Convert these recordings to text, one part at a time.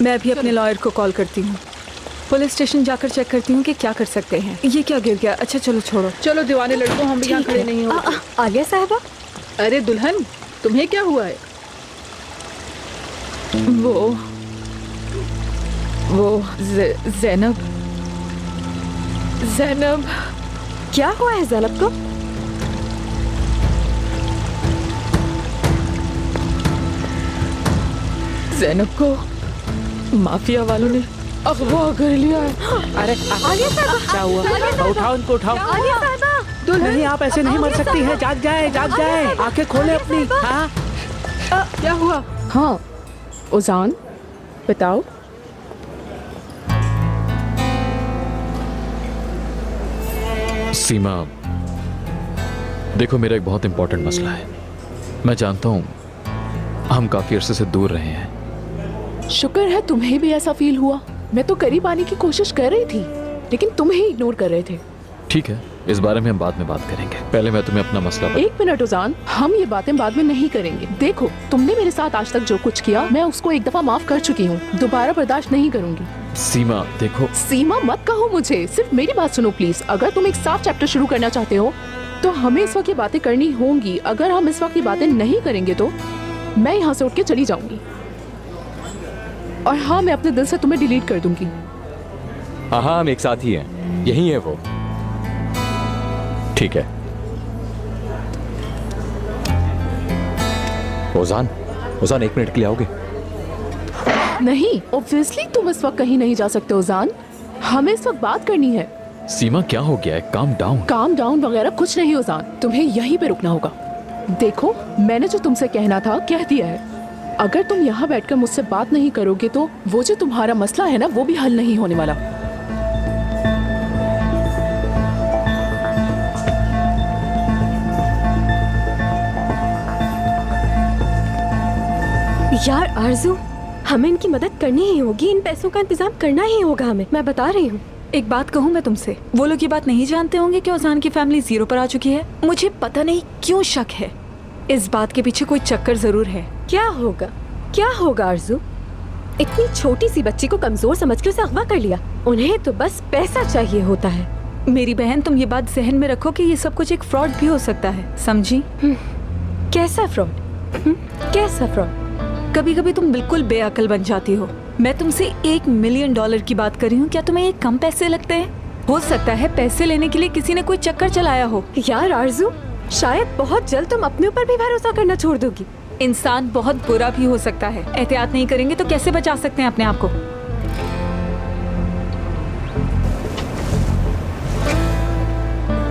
मैं अभी अपने लॉयर को कॉल करती हूँ। पुलिस स्टेशन जाकर चेक करती हूँ कि क्या कर सकते हैं। ये क्या गिर गया? अच्छा चलो छोड़ो। चलो दीवाने लड़कों, हम भी यहाँ खड़े नहीं हो। आलिया साहबा, अरे दुल्हन, तुम्हें क्या हुआ है? वो ज़ैनब क्या हुआ है ज़ैनब को? ज़ैनब को माफिया वालों ने अगवा कर लिया है। अरे आलिया साहबा, क्या हुआ? उठाओ इनको, उठाओ। आलिया साहबा, नहीं, आप ऐसे नहीं मर सकती है। जाग जाए, जाग जाए, आंखें खोले अपनी। हाँ, क्या हुआ? हाँ उजान, बताओ। सीमा, देखो मेरा एक बहुत इंपॉर्टेंट मसला है। मैं जानता हूँ हम काफी अरसे से दूर रहे हैं। शुक्र है तुम्हें भी ऐसा फील हुआ। मैं तो करीब आने की कोशिश कर रही थी, लेकिन तुम ही इग्नोर कर रहे थे। ठीक है, इस बारे में हम बाद में बात करेंगे। पहले मैं तुम्हें अपना मसला एक मिनट उजान, हम ये बातें बाद में नहीं करेंगे। देखो, तुमने मेरे साथ आज तक जो कुछ किया, मैं उसको एक दफा माफ कर चुकी हूँ। दोबारा बर्दाश्त नहीं करूंगी। सीमा देखो। सीमा मत कहो मुझे, सिर्फ मेरी बात सुनो प्लीज। अगर तुम एक साफ चैप्टर शुरू करना चाहते हो तो हमें इस वक्त ये बातें करनी होंगी। अगर हम इस वक्त ये बातें नहीं करेंगे तो मैं यहाँ से उठ के चली जाऊंगी। और हाँ, मैं अपने दिल से तुम्हें डिलीट कर दूंगी। हाँ, हम एक साथ ही हैं। यही है वो। ठीक है। ओजान, ओजान, 1 मिनट के लिए आओगे? नहीं, ऑब्वियसली तुम इस वक्त कहीं नहीं जा सकते उजान। हमें इस वक्त बात करनी है। सीमा क्या हो गया है? Calm down. काम डाउन वगैरह कुछ नहीं उजान, तुम्हें यहीं पे रुकना होगा। देखो, मैंने जो तुमसे कहना था कह दिया है। अगर तुम यहाँ बैठकर मुझसे बात नहीं करोगे तो वो जो तुम्हारा मसला है ना, वो भी हल नहीं होने वाला। यार आरजू, हमें इनकी मदद करनी ही होगी। इन पैसों का इंतजाम करना ही होगा हमें। मैं बता रही हूँ। एक बात कहूँ मैं तुमसे, वो लोग ये बात नहीं जानते होंगे कि ओजान की फैमिली जीरो पर आ चुकी है। मुझे पता नहीं क्यों शक है। इस बात के पीछे कोई चक्कर जरूर है। क्या होगा? क्या होगा आरजू? इतनी छोटी सी बच्ची को कमजोर समझ के उसे अगवा कर लिया। उन्हें तो बस पैसा चाहिए होता है। मेरी बहन, तुम ये बात जहन में रखो कि ये सब कुछ एक फ्रॉड भी हो सकता है, समझी? कैसा फ्रॉड? कैसा फ्रॉड? कभी कभी तुम बिल्कुल बेअकल बन जाती हो। मैं तुमसे $1 मिलियन की बात कर रही हूँ। क्या तुम्हें ये कम पैसे लगते हैं? हो सकता है पैसे लेने के लिए किसी ने कोई चक्कर चलाया हो। यार आरजू, शायद बहुत जल्द तुम अपने ऊपर भी भरोसा करना छोड़ दोगी। इंसान बहुत बुरा भी हो सकता है। एहतियात नहीं करेंगे तो कैसे बचा सकते हैं अपने आप को?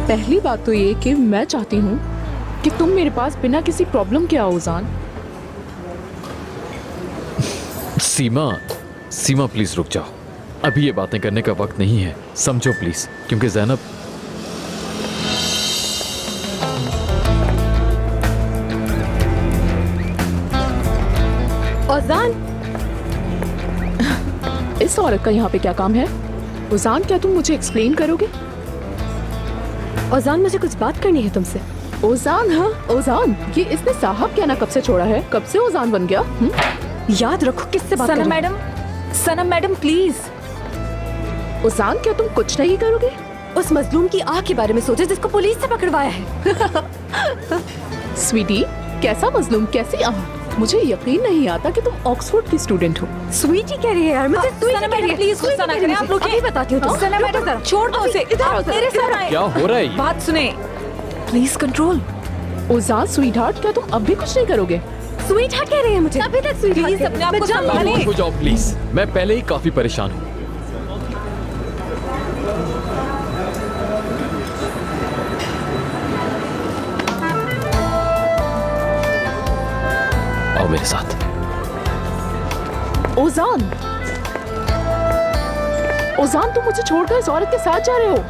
पहली बात तो ये कि मैं चाहती हूँ कि तुम मेरे पास बिना किसी प्रॉब्लम के आओ उजान। सीमा, सीमा प्लीज रुक जाओ। अभी ये बातें करने का वक्त नहीं है, समझो प्लीज। क्योंकि ज़ैनब, ओजान, इस औरत का यहाँ पे क्या काम है? उजान, क्या तुम मुझे एक्सप्लेन करोगे? ओजान, मुझे कुछ बात करनी है तुमसे। ओजान, हाँ ओजान, ये इसने साहब क्या ना कब से छोड़ा है? कब से ओजान बन गया? याद रखो किससे बात कर रही हो। सनम मैडम प्लीज। उजान, क्या तुम कुछ नहीं करोगे? उस मजलूम की आँख के बारे में सोचो जिसको पुलिस से पकड़वाया है। स्वीटी, कैसा मजलूम, कैसी आँख? मुझे यकीन नहीं आता कि तुम ऑक्सफोर्ड की स्टूडेंट हो। स्वीटी कह रही है यार, मुझे स्वीटी कह रही है। प्लीज गुस्सा ना करें, आप रुकिए। अभी बताती हूँ तुमसे। सनम मैडम छोड़ दो उसे। आप मेरे साथ आए। क्या हो रहा है? बात सुने, प्लीज कंट्रोल। उजान स्वीटहार्ट, क्या तुम अब भी कुछ नहीं करोगे? स्वीटहार्ट कह रही है मुझे। अभी तक स्वीटहार्ट प्लीज अपने आप को खामोश संभालें। हो जाओ प्लीज। मैं पहले ही काफी परेशान हूँ। आओ मेरे साथ। ओजान, ओजान, तुम मुझे छोड़कर इस औरत के साथ जा रहे हो?